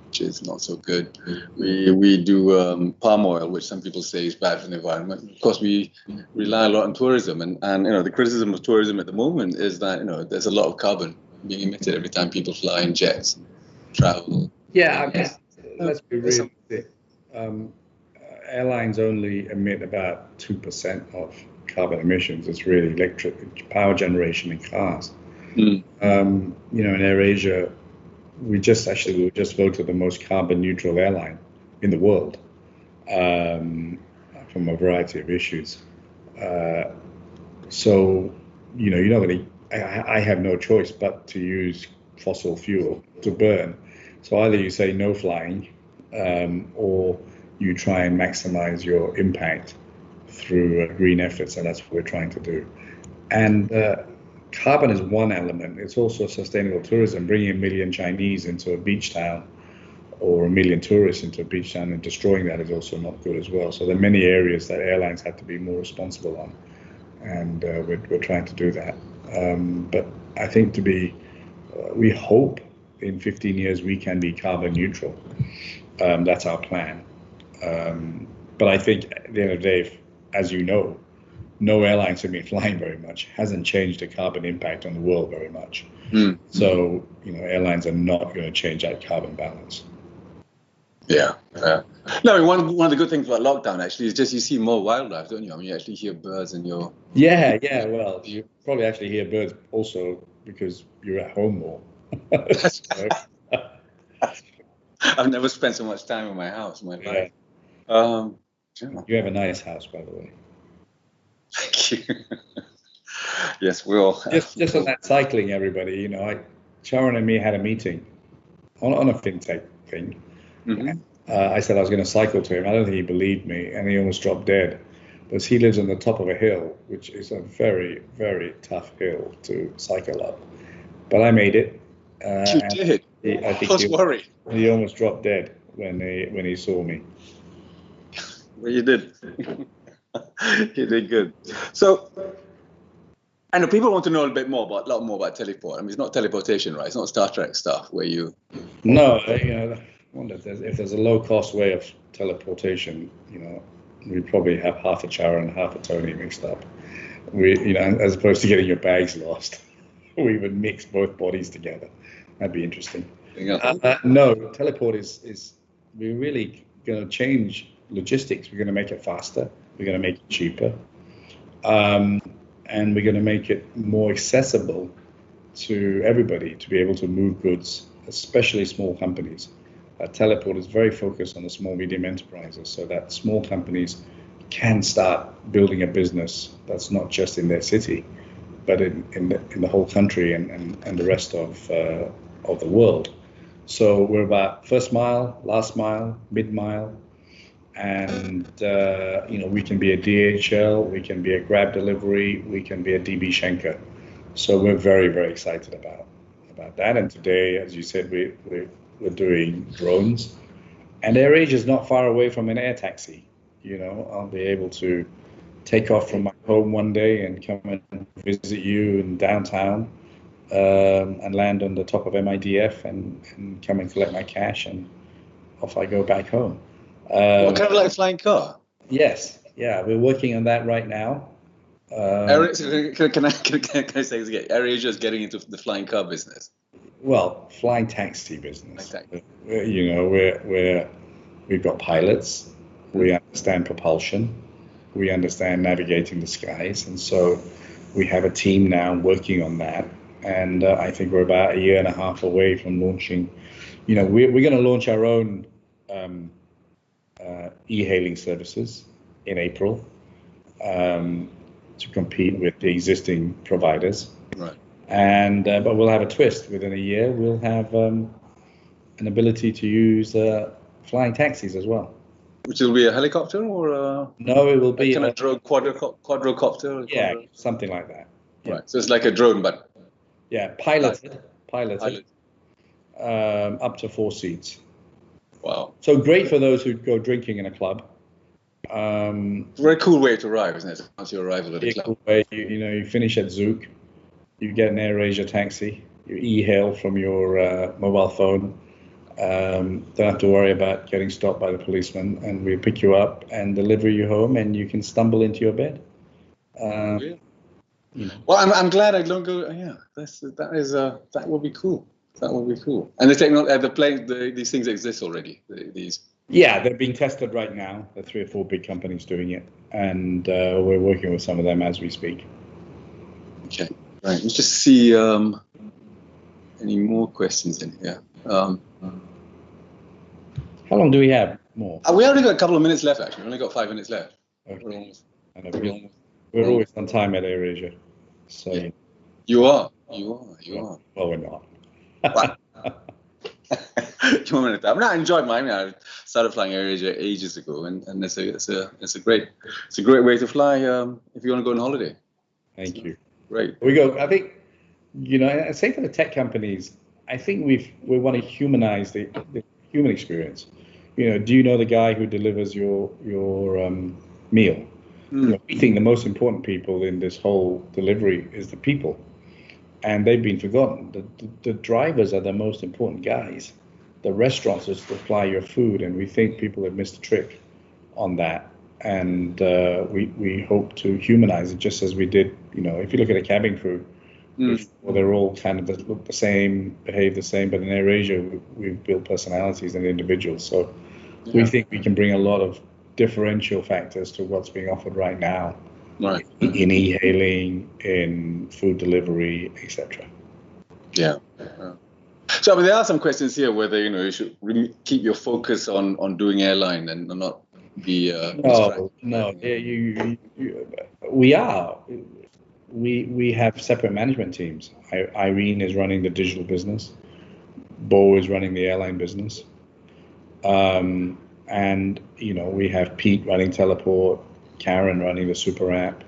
which is not so good. We do palm oil, which some people say is bad for the environment. Of course, we rely a lot on tourism, and the criticism of tourism at the moment is that there's a lot of carbon being emitted every time people fly in jets, travel. Yeah, I mean, let's be realistic. Airlines only emit about 2% of carbon emissions. It's really electric power generation in cars. In AirAsia, we just voted the most carbon neutral airline in the world from a variety of issues. So, you're not going to, I have no choice but to use fossil fuel to burn. So either you say no flying, or you try and maximize your impact through green efforts, and that's what we're trying to do. And carbon is one element. It's also sustainable tourism. Bringing 1 million Chinese into a beach town, or 1 million tourists into a beach town, and destroying that is also not good as well. So there are many areas that airlines have to be more responsible on, and we're trying to do that. But I think we hope in 15 years we can be carbon neutral. That's our plan. But I think at the end of the day, as you know, no airlines have been flying very much, hasn't changed the carbon impact on the world very much. So, airlines are not going to change that carbon balance. Yeah. No, one of the good things about lockdown actually is just you see more wildlife, don't you? I mean, you actually hear birds in your... Yeah. Well, you probably actually hear birds also because you're at home more. I've never spent so much time in my house in my life. You have a nice house, by the way. Thank you. Yes, we all. Just on that cycling, everybody. Charon and me had a meeting on a fintech thing. Mm-hmm. I said I was going to cycle to him. I don't think he believed me, and he almost dropped dead. Because he lives on the top of a hill, which is a very, very tough hill to cycle up. But I made it. You did. I think I was worried. He almost dropped dead when he saw me. Well, you did. You did good. So, I know people want to know a lot more about teleport. I mean, it's not teleportation, right? It's not Star Trek stuff where you... No, I wonder if there's a low-cost way of teleportation, we probably have half a Charon and half a Tony mixed up. As opposed to getting your bags lost, we would mix both bodies together. That'd be interesting. No, teleport is we're really going to change logistics. We're going to make it faster. We're going to make it cheaper, and we're going to make it more accessible to everybody to be able to move goods, especially small companies. Teleport is very focused on the small, medium enterprises, so that small companies can start building a business that's not just in their city, but in the whole country and the rest of the world. So we're about first mile, last mile, mid mile, and we can be a DHL, we can be a Grab delivery, we can be a DB Schenker. So we're very, very excited about that. And today, as you said, we're doing drones, and AirAsia is not far away from an air taxi. I'll be able to take off from my home one day and come and visit you in downtown, and land on the top of MIDF and come and collect my cash, and off I go back home. Kind of like a flying car? Yes. Yeah, we're working on that right now. Can I say this again? AirAsia is getting into the flying car business. Well, flying taxi business. Exactly. We've got pilots. We understand propulsion. We understand navigating the skies, and so we have a team now working on that. And I think we're about a year and a half away from launching. We're going to launch our own e-hailing services in April. to compete with the existing providers. Right. And but we'll have a twist. Within a year, we'll have an ability to use flying taxis as well. Which will be a helicopter or No, it will be kind of drone quadrocopter? Yeah, something like that. Yeah. Right. So it's like a drone, but piloted, pilot. up to 4 seats. Wow. So great for those who go drinking in a club. Very cool way to arrive, isn't it? Once you arrive at the club. Cool way. You finish at Zouk, you get an AirAsia taxi, you e-hail from your mobile phone. Don't have to worry about getting stopped by the policeman, and we pick you up and deliver you home, and you can stumble into your bed. Well, I'm glad I don't go. Yeah, that will be cool. That will be cool. And the plane, these things exist already. Yeah, they're being tested right now. There are 3 or 4 big companies doing it, and we're working with some of them as we speak. Okay, right. Let's just see any more questions in here. How long do we have more? We only got a couple of minutes left, actually. We only got 5 minutes left. Okay. We're always on time at AirAsia. So yeah. You are. Well, we're not. You want to? I mean, I enjoyed mine. I started flying AirAsia ages ago, and it's a great way to fly if you want to go on holiday. Thank you. Great. We go. I think I say for the tech companies, I think we want to humanize the human experience. Do you know the guy who delivers your meal? We think the most important people in this whole delivery is the people, and they've been forgotten. The drivers are the most important guys. The restaurants is to supply your food, and we think people have missed a trick on that. And we hope to humanize it, just as we did. If you look at a cabin crew, well, they're all kind of look the same, behave the same, but in AirAsia, we've built personalities and individuals. So we think we can bring a lot of differential factors to what's being offered right now, right? In e-hailing, in food delivery, etc. Yeah. So I mean, there are some questions here whether you should really keep your focus on doing airline and not be. No. We are. We have separate management teams. Irene is running the digital business. Bo is running the airline business. And we have Pete running Teleport, Karen running the super app,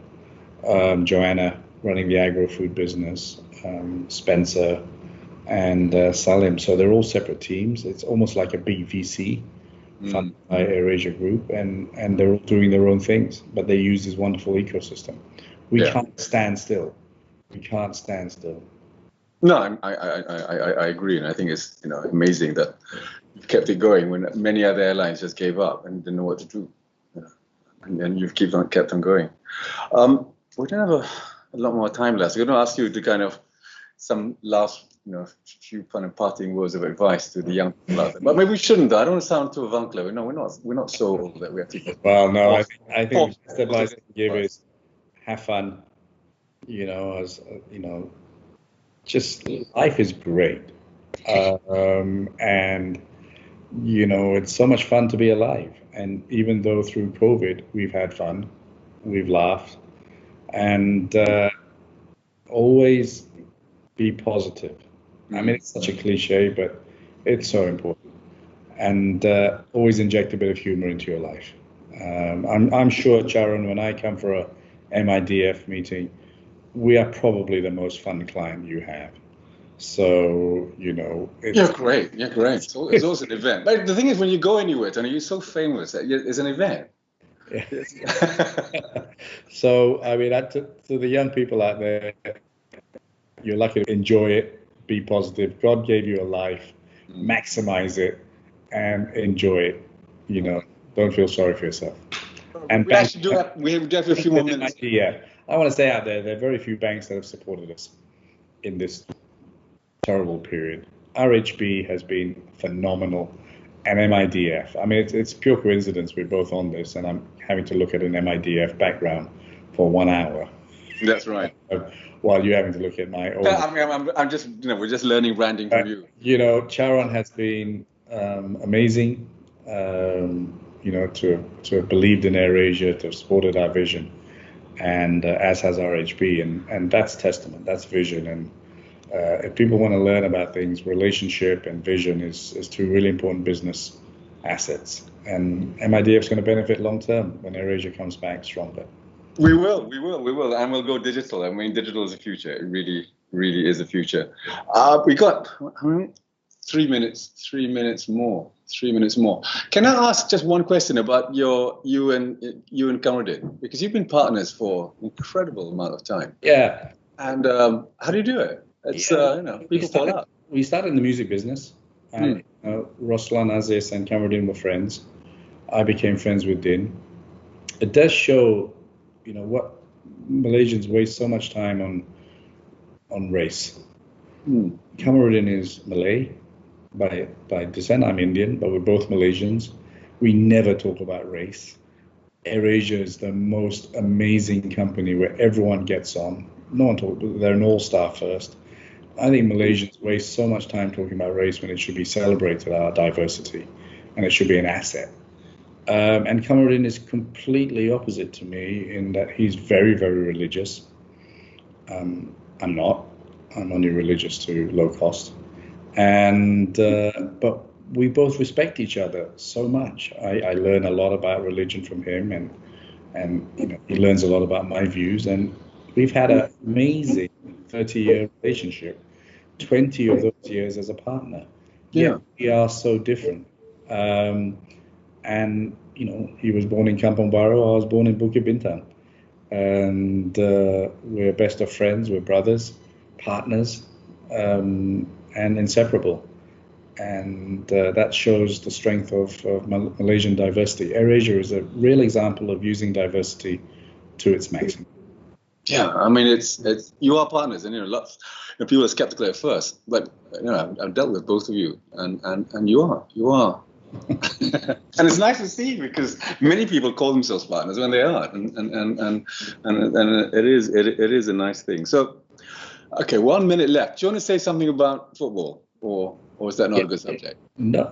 Joanna running the agro-food business, Spencer and Salim. So they're all separate teams. It's almost like a big VC funded by AirAsia Group, and they're all doing their own things, but they use this wonderful ecosystem. We can't stand still. No, I agree, and I think it's amazing that you've kept it going when many other airlines just gave up and didn't know what to do, and you've kept on going. We don't have a lot more time left. So I'm going to ask you to kind of some last few kind of parting words of advice to the young people out there. But maybe we shouldn't. I don't want to sound too avuncular. No, we're not so old that we have to. Well, no, I think the advice I can give is have fun. Just life is great, and it's so much fun to be alive. And even though through COVID we've had fun, we've laughed, and always be positive. I mean, it's such a cliche, but it's so important. And always inject a bit of humor into your life. I'm sure, Charon, when I come for a MIDF meeting, we are probably the most fun client you have. So, You're great. It's always an event. But the thing is, when you go anywhere, Tony, you're so famous that it's an event. Yeah. So, I mean, to the young people out there, you're lucky to enjoy it, be positive. God gave you a life, maximize it, and enjoy it. Don't feel sorry for yourself. And we have a few more minutes. Yeah, I want to say out there are very few banks that have supported us in this terrible period. RHB has been phenomenal, and MIDF. I mean, it's pure coincidence we're both on this, and I'm having to look at an MIDF background for 1 hour. That's right. While you're having to look at my own. I'm just, we're just learning branding from you. Charon has been amazing. To have believed in AirAsia, to have supported our vision, and as has RHB, and that's testament, that's vision. And if people want to learn about things, relationship and vision is two really important business assets. And MIDF is going to benefit long term when AirAsia comes back stronger. We will, and we'll go digital. I mean, digital is the future. It really is the future. We got 3 minutes more. Can I ask just one question about you and Kamruddin? Because you've been partners for an incredible amount of time. Yeah. And how do you do it? It's people fall out. We started in the music business. Roslan, Aziz, and Kamruddin were friends. I became friends with Din. It does show, what Malaysians waste so much time on race. Kamruddin is Malay by descent. I'm Indian, but we're both Malaysians. We never talk about race. AirAsia is the most amazing company where everyone gets on. No one talks. They're an all-star first. I think Malaysians waste so much time talking about race when it should be celebrated, our diversity, and it should be an asset. And Kamruddin is completely opposite to me in that he's very, very religious. I'm not. I'm only religious to low cost. And but we both respect each other so much. I learn a lot about religion from him, and he learns a lot about my views. And we've had an amazing 30-year relationship. 20 of those years as a partner. Yeah, we are so different. And he was born in Kampong Baru. I was born in Bukit Bintang, and we're best of friends. We're brothers, partners, and inseparable. And that shows the strength of Malaysian diversity. AirAsia is a real example of using diversity to its maximum. Yeah, I mean, it's you are partners, and lots people are skeptical at first, but I've dealt with both of you, and you are. And it's nice to see, because many people call themselves partners when they aren't, and it is a nice thing. So, okay, 1 minute left. Do you want to say something about football, or is that not a good subject? No,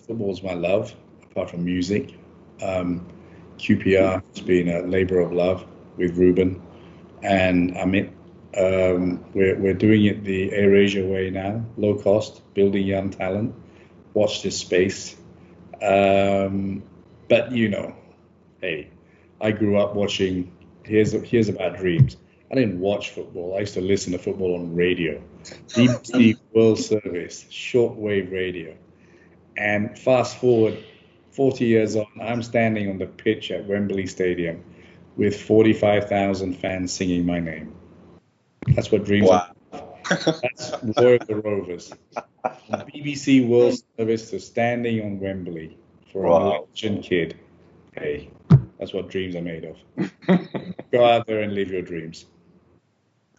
football's my love, apart from music. QPR has been a labour of love with Ruben and Amit. We're doing it the AirAsia way now, low cost, building young talent. Watch this space. But hey, I grew up watching. Here's about dreams. I didn't watch football. I used to listen to football on radio, BBC World Service, shortwave radio. And fast forward 40 years on, I'm standing on the pitch at Wembley Stadium with 45,000 fans singing my name. That's what dreams are. That's Roy of the Rovers. From BBC World Service to standing on Wembley for a Malaysian kid. Hey, that's what dreams are made of. Go out there and live your dreams.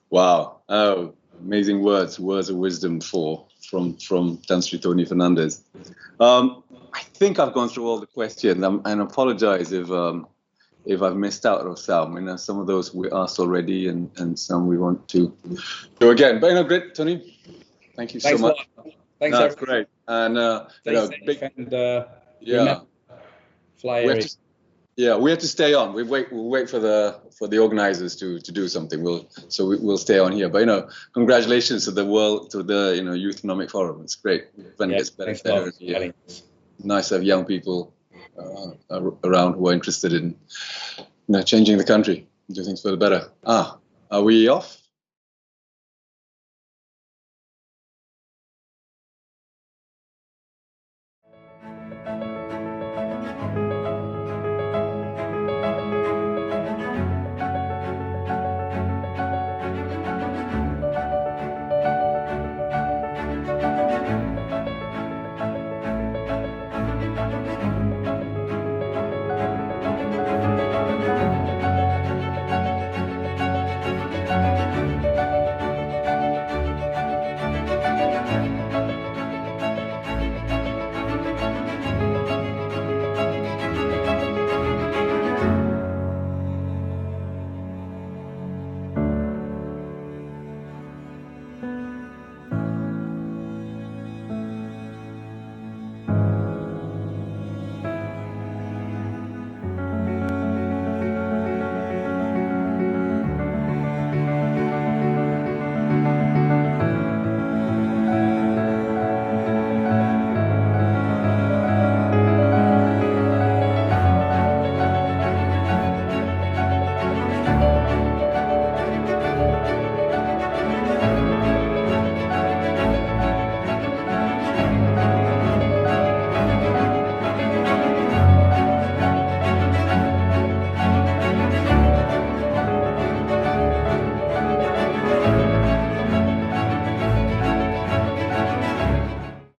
Wow. Oh, amazing words of wisdom from Tan Sri Tony Fernandes. I think I've gone through all the questions, and apologize if I've missed out on some. Some of those we asked already, and some we want to do again. But great, Tony. Thank you so much. Thanks, that's great. And fly. We have to stay on. We'll wait for the organizers to do something. We'll stay on here. But congratulations to the Youth Economic Forum. It's great. When it gets better. Nice to have young people around who are interested in changing the country, do things for the better. Are we off?